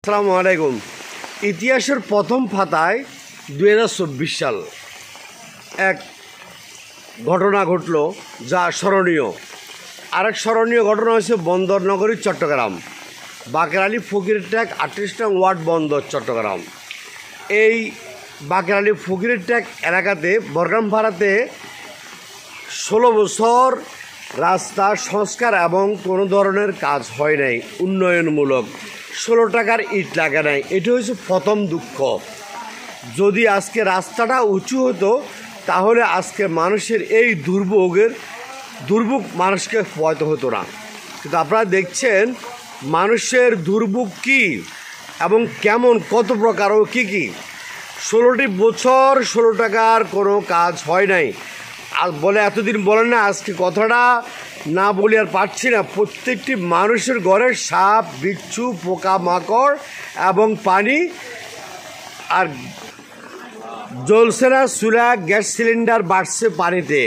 আসসালামু আলাইকুম। ইতিহাসের প্রথম পাতায় 2024 সাল এক ঘটনা ঘটল যা স্মরণীয়। আরেক স্মরণীয় ঘটনা হচ্ছে বন্দরনগরী চট্টগ্রাম, বাকের আলী ফকির ট্যাগ 38 নং ওয়ার্ড বন্দর চট্টগ্রাম। এই বাকের আলী ফকির ট্যাগ এলাকাতে বরগামপাড়াতে 16 বছর রাস্তা সংস্কার এবং কোনো ধরনের কাজ হয় নাই, উন্নয়নমূলক 16 টাকার ইট লাগে নাই। এটা হচ্ছে প্রথম দুঃখ। যদি আজকে রাস্তাটা উঁচু হতো তাহলে আজকে মানুষের এই দুর্ভোগ মানুষকে পোহাতে হতো না। কিন্তু আপনারা দেখছেন মানুষের দুর্ভোগ কী এবং কেমন, কত প্রকার ও কী কী। 16টি বছর 16 টাকার কোনো কাজ হয় নাই আর বলে এতদিন বলেন না, আজকে কথাটা না বলি আর পারছি না। প্রত্যেকটি মানুষের ঘরে সাপ, বিচ্ছু, পোকামাকড় এবং পানি আর জ্বলছে না চুলা, গ্যাস সিলিন্ডার বাড়ছে পানিতে,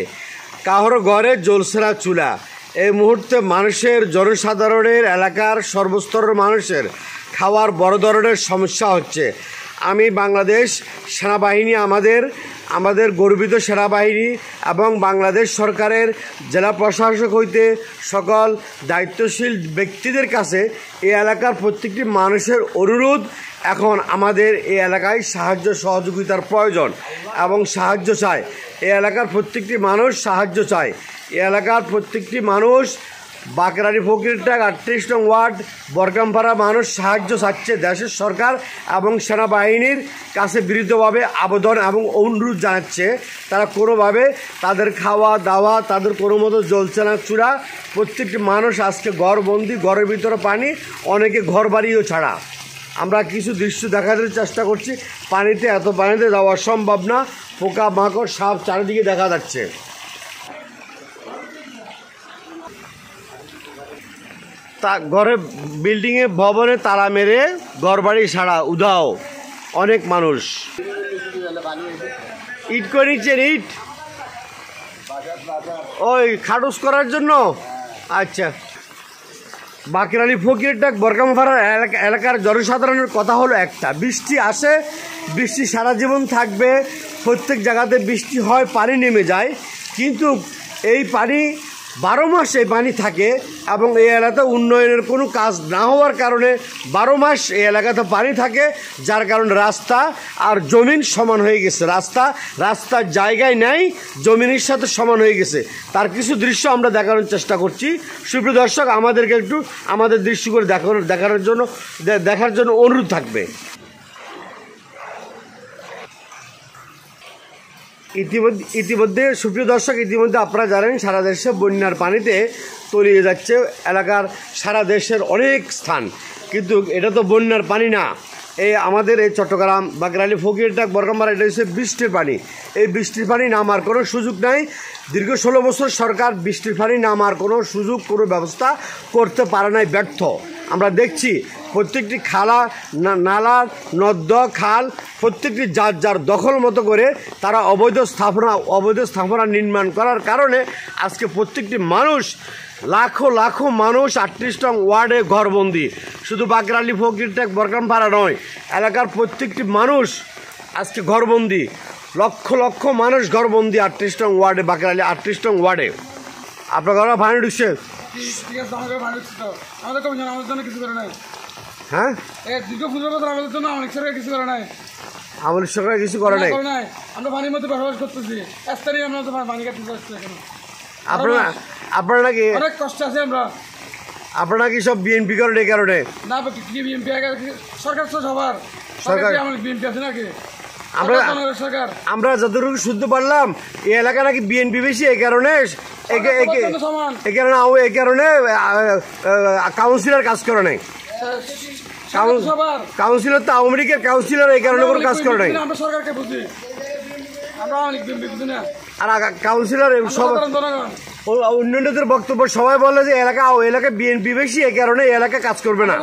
কারো ঘরে জ্বলছে না চুলা। এই মুহূর্তে মানুষের, জনসাধারণের, এলাকার সর্বস্তরের মানুষের খাওয়ার বড় ধরনের সমস্যা হচ্ছে। আমি বাংলাদেশ সেনাবাহিনী, আমাদের গর্বিত সেনাবাহিনী এবং বাংলাদেশ সরকারের জেলা প্রশাসক হইতে সকল দায়িত্বশীল ব্যক্তিদের কাছে এই এলাকার প্রত্যেকটি মানুষের অনুরোধ, এখন আমাদের এই এলাকায় সাহায্য সহযোগিতার প্রয়োজন এবং সাহায্য চায়। এই এলাকার প্রত্যেকটি মানুষ সাহায্য চায়। এই এলাকার প্রত্যেকটি মানুষ, বাকের আলী ফকির ট্যাগ 38 নং ওয়ার্ড বরগামপাড়া মানুষ সাহায্য চাচ্ছে। দেশের সরকার এবং সেনাবাহিনীর কাছে বিরুদ্ধভাবে আবেদন এবং অনুরোধ জানাচ্ছে, তারা কোনোভাবে তাদের খাওয়া দাওয়া, তাদের কোনো মতো জ্বলছে না চূড়া। প্রত্যেকটি মানুষ আজকে ঘরবন্দি, ঘরের ভিতরে পানি, অনেকে ঘর বাড়িও ছাড়া। আমরা কিছু দৃশ্য দেখাতে চেষ্টা করছি। এত পানিতে যাওয়া সম্ভব না, পোকা মাকড় সাপ চারিদিকে দেখা যাচ্ছে। ঘরে, বিল্ডিংয়ে, ভবনে তালা মেরে ঘরবাড়ি ছাড়া উধাও অনেক মানুষ। ইট করে নিচ্ছেন, ইট ওই খাটুস করার জন্য। আচ্ছা, বাকের আলী ফকির ট্যাগ বরগামপাড়া এলাকার জনসাধারণের কথা হলো একটা, বৃষ্টি আসে, বৃষ্টি সারা জীবন থাকবে, প্রত্যেক জায়গাতে বৃষ্টি হয়, পানি নেমে যায়, কিন্তু এই পানি 12 মাস এই পানি থাকে এবং এই এলাকাতে উন্নয়নের কোনো কাজ না হওয়ার কারণে 12 মাস এই এলাকাতে পানি থাকে, যার কারণে রাস্তা আর জমিন সমান হয়ে গেছে। রাস্তার জায়গায় নেই, জমিনের সাথে সমান হয়ে গেছে। তার কিছু দৃশ্য আমরা দেখানোর চেষ্টা করছি। সুপ্রিয় দর্শক, আমাদেরকে একটু আমাদের দৃশ্য করে দেখার জন্য অনুরোধ থাকবে। ইতিমধ্যে সুপ্রিয় দর্শক, ইতিমধ্যে আপনারা জানেন সারা দেশে বন্যার পানিতে তলিয়ে যাচ্ছে এলাকার সারা দেশের অনেক স্থান, কিন্তু এটা তো বন্যার পানি না। এই আমাদের এই চট্টগ্রাম বাকের আলী ফকির ট্যাগ বরগামপাড়া, এটা হচ্ছে বৃষ্টির পানি। এই বৃষ্টির পানি নামার কোনো সুযোগ নাই। দীর্ঘ 16 বছর সরকার বৃষ্টির পানি নামার কোনো সুযোগ, কোনো ব্যবস্থা করতে পারে নাই, ব্যর্থ। আমরা দেখছি প্রত্যেকটি খালা, নালা, নদ, খাল প্রত্যেকটি যার দখল মতো করে তারা অবৈধ স্থাপনা নির্মাণ করার কারণে আজকে প্রত্যেকটি মানুষ, লাখো মানুষ 38 নং ওয়ার্ডে ঘরবন্দি। শুধু বাকের আলী ফকির ট্যাগ বরগামপাড়া নয়, এলাকার প্রত্যেকটি মানুষ আজকে ঘরবন্দি, লক্ষ মানুষ ঘরবন্দি 38 নং ওয়ার্ডে, বাকের আলী 38 নং ওয়ার্ডে। আপনার ঘরে পানি ঢুকছে? হ্যাঁ, আমাদের সরকার কিছু করে নাই। আমরা পানির মধ্যে বসবাস করতেছি, আপনারা নাকি অনেক কষ্ট আছে। আপনারা কি সব বিএনপি করেন এই কারণে? না, বিএনপি সরকার তো সবার বিএনপি আছে নাকি? আমরা যতটুকু শুনতে পারলাম এই এলাকা নাকি বিএনপি বেশি, এই কারণে কাউন্সিলর কাজ করে নাই। কাউন্সিলর তো আওয়ামী লীগের কাউন্সিলর, এই কারণে কোনো কাজ করে নাই। আর কাউন্সিলর সব অন্যান্যদের বক্তব্য সবাই বলে যে এলাকা বিএনপি বেশি, এই কারণে এই এলাকা কাজ করবে না।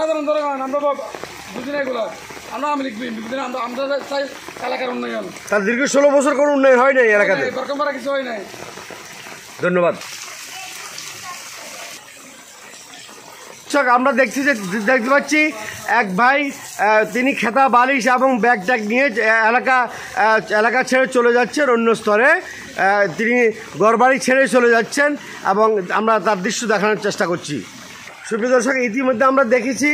তার দীর্ঘ 16 বছর কোনো উন্নয়ন হয় নাই এলাকাতে। ধন্যবাদ। দর্শক আমরা দেখতে পাচ্ছি এক ভাই তিনি খেতা বালিশ এবং ব্যাগ ট্যাগ নিয়ে এলাকা ছেড়ে চলে যাচ্ছেন অন্য স্তরে। তিনি ঘরবাড়ি ছেড়ে চলে যাচ্ছেন এবং আমরা তার দৃশ্য দেখানোর চেষ্টা করছি। সুপ্রিয় দর্শক, ইতিমধ্যে আমরা দেখেছি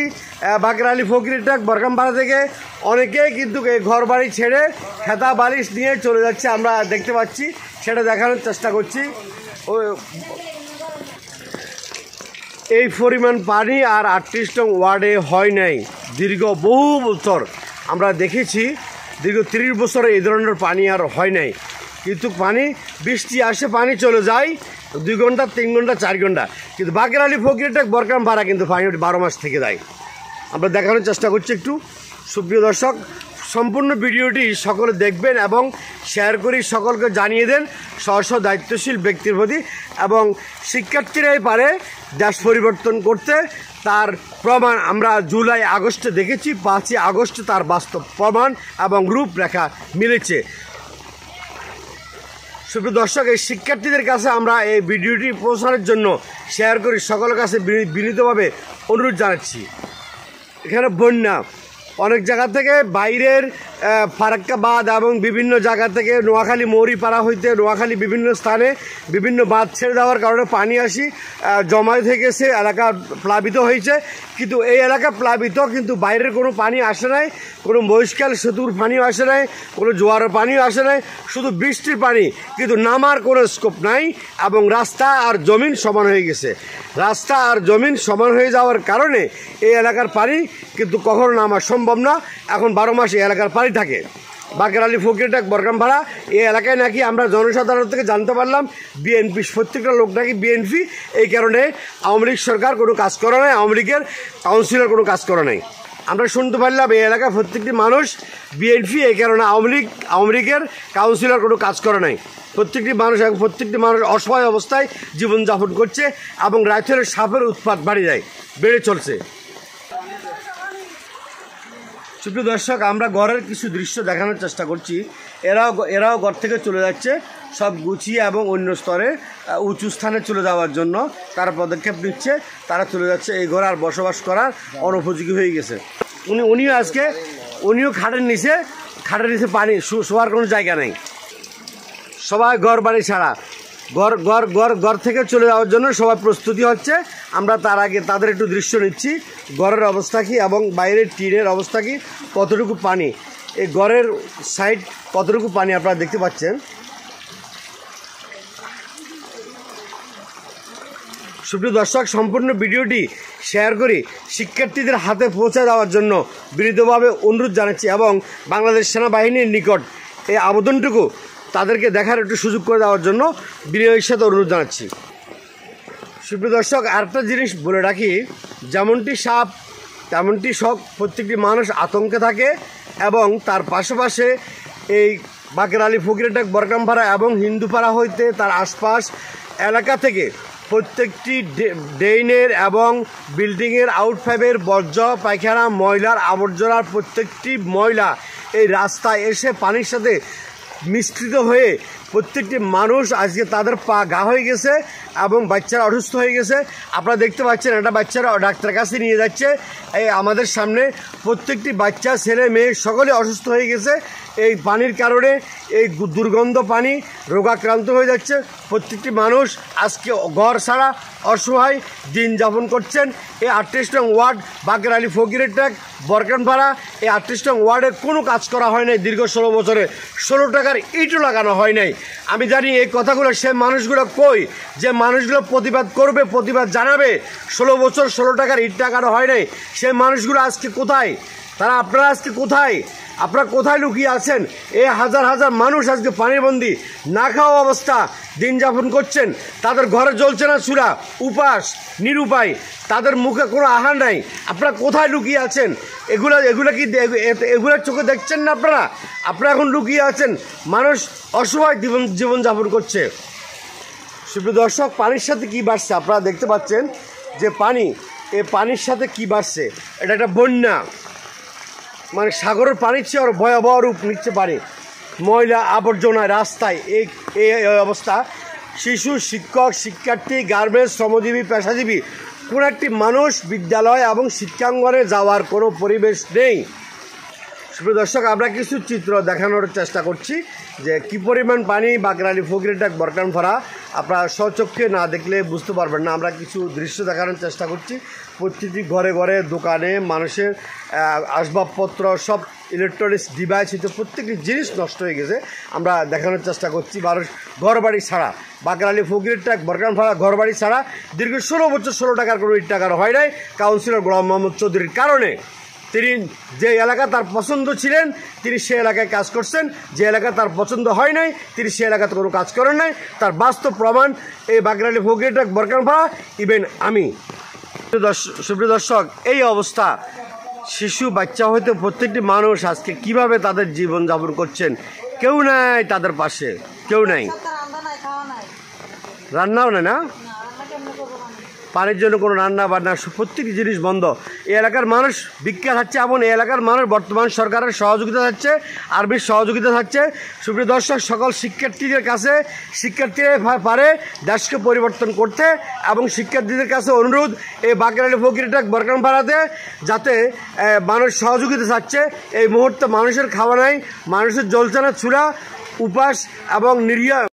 বাকের আলী ফকিরের ট্রাক বরকামপাড়া থেকে অনেকেই কিন্তু ঘর বাড়ি ছেড়ে খেতা বালিশ নিয়ে চলে যাচ্ছে, আমরা দেখতে পাচ্ছি, সেটা দেখানোর চেষ্টা করছি। এই পরিমাণ পানি আর 38 নং ওয়ার্ডে হয় নাই দীর্ঘ বহু বছর। আমরা দেখেছি দীর্ঘ 30 বছরে এই ধরনের পানি আর হয় নাই, কিন্তু পানি বৃষ্টি আসে পানি চলে যায় 2 ঘন্টা 3 ঘন্টা 4 ঘন্টা, কিন্তু বাকের আলী ফকিরটা বরকামপাড়া কিন্তু পানি 12 মাস থেকে যায়। আমরা দেখানোর চেষ্টা করছি একটু। সুপ্রিয় দর্শক, সম্পূর্ণ ভিডিওটি সকলে দেখবেন এবং শেয়ার করে সকলকে জানিয়ে দেন স্ব দায়িত্বশীল ব্যক্তির প্রতি, এবং শিক্ষার্থীরাই পারে দেশ পরিবর্তন করতে। তার প্রমাণ আমরা জুলাই আগস্টে দেখেছি, 5ই আগস্টে তার বাস্তব প্রমাণ এবং রূপরেখা মিলেছে। সুপ্রিয় দর্শক, এই শিক্ষার্থীদের কাছে আমরা এই ভিডিওটি পৌঁছানোর জন্য শেয়ার করি সকলের কাছে বিনীতভাবে অনুরোধ জানাচ্ছি। এখানে বন্যা অনেক জায়গা থেকে বাইরের ফারাক্কাবাদ এবং বিভিন্ন জায়গা থেকে নোয়াখালী মৌরিপাড়া হইতে নোয়াখালী বিভিন্ন স্থানে বিভিন্ন বাঁধ ছেড়ে দেওয়ার কারণে পানি আসি জমায়েত হয়ে গেছে, এলাকা প্লাবিত হয়েছে। কিন্তু এই এলাকা প্লাবিত, কিন্তু বাইরের কোনো পানি আসে নাই, কোনো মহিষকাল সেতুর পানিও আসে নাই, কোনো জোয়ারের পানিও আসে নাই, শুধু বৃষ্টির পানি, কিন্তু নামার কোনো স্কোপ নাই। এবং রাস্তা আর জমিন সমান হয়ে গেছে। রাস্তা আর জমিন সমান হয়ে যাওয়ার কারণে এই এলাকার পানি কিন্তু কখনো নামা সম্ভব না। এখন 12 মাস এই এলাকার পানি থাকে। বাকের আলী ফকিরটা বরকামপাড়া এই এলাকায় নাকি আমরা জনসাধারণ থেকে জানতে পারলাম বিএনপি, প্রত্যেকটা লোক নাকি বিএনপি। এই কারণে আওয়ামী লীগ সরকার কোনো কাজ করে নাই, আওয়ামী লীগের কাউন্সিলর কোনো কাজ করে নাই। আমরা শুনতে পারলাম এই এলাকার প্রত্যেকটি মানুষ বিএনপি, এই কারণে আওয়ামী লীগের কাউন্সিলর কোনো কাজ করে নাই। প্রত্যেকটি মানুষ অসহায় অবস্থায় জীবনযাপন করছে এবং রাতের সাপের উৎপাত বেড়ে চলছে। সুপ্রিয় দর্শক, আমরা ঘরের কিছু দৃশ্য দেখানোর চেষ্টা করছি। এরাও ঘর থেকে চলে যাচ্ছে সব গুছিয়ে এবং অন্য স্তরে উঁচু স্থানে চলে যাওয়ার জন্য তারা পদক্ষেপ নিচ্ছে। তারা চলে যাচ্ছে, এই ঘর আর বসবাস করার অনুপযোগী হয়ে গেছে। উনিও খাটের নিচে পানি শোয়ার কোনো জায়গা নেই। সবাই ঘর বাড়ি ছাড়া ঘর থেকে চলে যাওয়ার জন্য সবাই প্রস্তুতি হচ্ছে। আমরা তার আগে তাদের একটু দৃশ্য নিচ্ছি, ঘরের অবস্থা কী এবং বাইরের টিনের অবস্থা কী, কতটুকু পানি, এই ঘরের সাইড কতটুকু পানি আপনারা দেখতে পাচ্ছেন। সুপ্রিয় দর্শক, সম্পূর্ণ ভিডিওটি শেয়ার করি শিক্ষার্থীদের হাতে পৌঁছে দেওয়ার জন্য বিনীতভাবে অনুরোধ জানাচ্ছি, এবং বাংলাদেশ সেনাবাহিনীর নিকট এই আবেদনটুকু তাদেরকে দেখার একটু সুযোগ করে দেওয়ার জন্য বিনয়ের সাথে অনুরোধ জানাচ্ছি। সুপ্রিয় দর্শক, আরেকটা জিনিস বলে রাখি, যেমনটি সাপ তেমনটি শখ, প্রত্যেকটি মানুষ আতঙ্কে থাকে। এবং তার পাশাপাশি এই বাকের আলী ফকিরটা বরকামপাড়া এবং হিন্দুপাড়া হইতে তার আশপাশ এলাকা থেকে প্রত্যেকটি ড্রেনের এবং বিল্ডিংয়ের আউটফাইভের বর্জ্য পায়খানা ময়লার আবর্জনার প্রত্যেকটি ময়লা এই রাস্তায় এসে পানির সাথে মিশ্রিত হয়ে প্রত্যেকটি মানুষ আজকে তাদের পা ঘা হয়ে গেছে এবং বাচ্চারা অসুস্থ হয়ে গেছে। আপনারা দেখতে পাচ্ছেন একটা বাচ্চারা ডাক্তারের কাছে নিয়ে যাচ্ছে এই আমাদের সামনে। প্রত্যেকটি বাচ্চা ছেলে মেয়ে সকলে অসুস্থ হয়ে গেছে এই পানির কারণে। এই দুর্গন্ধ পানি রোগাক্রান্ত হয়ে যাচ্ছে। প্রত্যেকটি মানুষ আজকে ঘর ছাড়া অসহায় দিন যাপন করছেন। এই 38 নং ওয়ার্ড বাকের আলী ফকিরের ট্রাক বরকামপাড়া, এই 38 নং ওয়ার্ডে কোনো কাজ করা হয় নাই দীর্ঘ 16 বছরে। 16 টাকার ইটও লাগানো হয় নাই। আমি জানি এই কথাগুলো সে মানুষগুলো কই, যে মানুষগুলো প্রতিবাদ করবে, প্রতিবাদ জানাবে। 16 বছর 16 টাকার ইট লাগানো হয় নাই। সে মানুষগুলো আজকে কোথায়? আপনারা আজকে কোথায়? আপনারা কোথায় লুকিয়ে আছেন? এই হাজার হাজার মানুষ আজকে পানিবন্দী, না খাওয়া অবস্থা দিন যাপন করছেন। তাদের ঘরে জ্বলছে না চুলা, উপাস নিরুপায়, তাদের মুখে কোনো আহার নাই। আপনারা কোথায় লুকিয়ে আছেন? এগুলো চোখে দেখছেন না আপনারা? আপনারা এখন লুকিয়ে আছেন। মানুষ অসহায় জীবনযাপন করছে। সুপ্রিয় দর্শক, পানির সাথে কি বাড়ছে আপনারা দেখতে পাচ্ছেন যে এই পানির সাথে কি বাড়ছে। এটা একটা বন্যা, মানে সাগরের পানির চেয়ে আর ভয়াবহ রূপ নিচ্ছে পানি। ময়লা আবর্জনা রাস্তায় এই অবস্থা। শিশু, শিক্ষক, শিক্ষার্থী, গার্মেন্টস, শ্রমজীবী, পেশাজীবী কোনো একটি মানুষ বিদ্যালয় এবং শিক্ষাঙ্গনে যাওয়ার কোনো পরিবেশ নেই। সুপ্রিয় দর্শক, আমরা কিছু চিত্র দেখানোর চেষ্টা করছি যে কি পরিমাণ পানি বাকরালী ফকিরটাক বরকানপাড়া। আপনারা স্বচক্ষে না দেখলে বুঝতে পারবেন না। আমরা কিছু দৃশ্য দেখানোর চেষ্টা করছি। প্রতিটি ঘরে ঘরে, দোকানে মানুষের আসবাবপত্র, সব ইলেকট্রনিক্স ডিভাইস হচ্ছে প্রত্যেকটি জিনিস নষ্ট হয়ে গেছে। আমরা দেখানোর চেষ্টা করছি। মানুষ ঘরবাড়ি ছাড়া, বাকরালী ফকিরটাক বরকানপাড়া ঘরবাড়ি ছাড়া দীর্ঘ 16 বছর 16 টাকার কোনো ইট টাকার হয় নাই কাউন্সিলর গোলাম মোহাম্মদ চৌধুরীর কারণে। তিনি যে এলাকা তার পছন্দ ছিলেন তিনি সে এলাকায় কাজ করছেন, যে এলাকা তার পছন্দ হয় নাই তিনি সে এলাকাতে কোনো কাজ করেন নাই। তার বাস্তব প্রমাণ এই বাকরালী ফকিরটাক বরকানপাড়া, ইভেন আমি। সুপ্রিয় দর্শক, এই অবস্থা, শিশু বাচ্চা হইতে প্রত্যেকটি মানুষ আজকে কিভাবে তাদের জীবনযাপন করছেন, কেউ নাই তাদের পাশে, কেউ নাই, রান্নাও নেই না, পানির জন্য কোনো রান্না বান্না, প্রত্যেকটি জিনিস বন্ধ। এই এলাকার মানুষ ভিক্ষা থাকছে, এমন এই এলাকার মানুষ বর্তমান সরকারের সহযোগিতা থাকছে, আর্মির সহযোগিতা থাকছে। সুপ্রিয় দর্শক, সকল শিক্ষার্থীদের কাছে, শিক্ষার্থীরা পারে দেশকে পরিবর্তন করতে, এবং শিক্ষার্থীদের কাছে অনুরোধ এই বাকরালী ফকিরটাক বরকানপাড়াতে যাতে মানুষ সহযোগিতা থাকছে। এই মুহূর্তে মানুষের খাওয়া নাই, মানুষের জ্বলছে না চুলা, উপাস এবং নিরীহ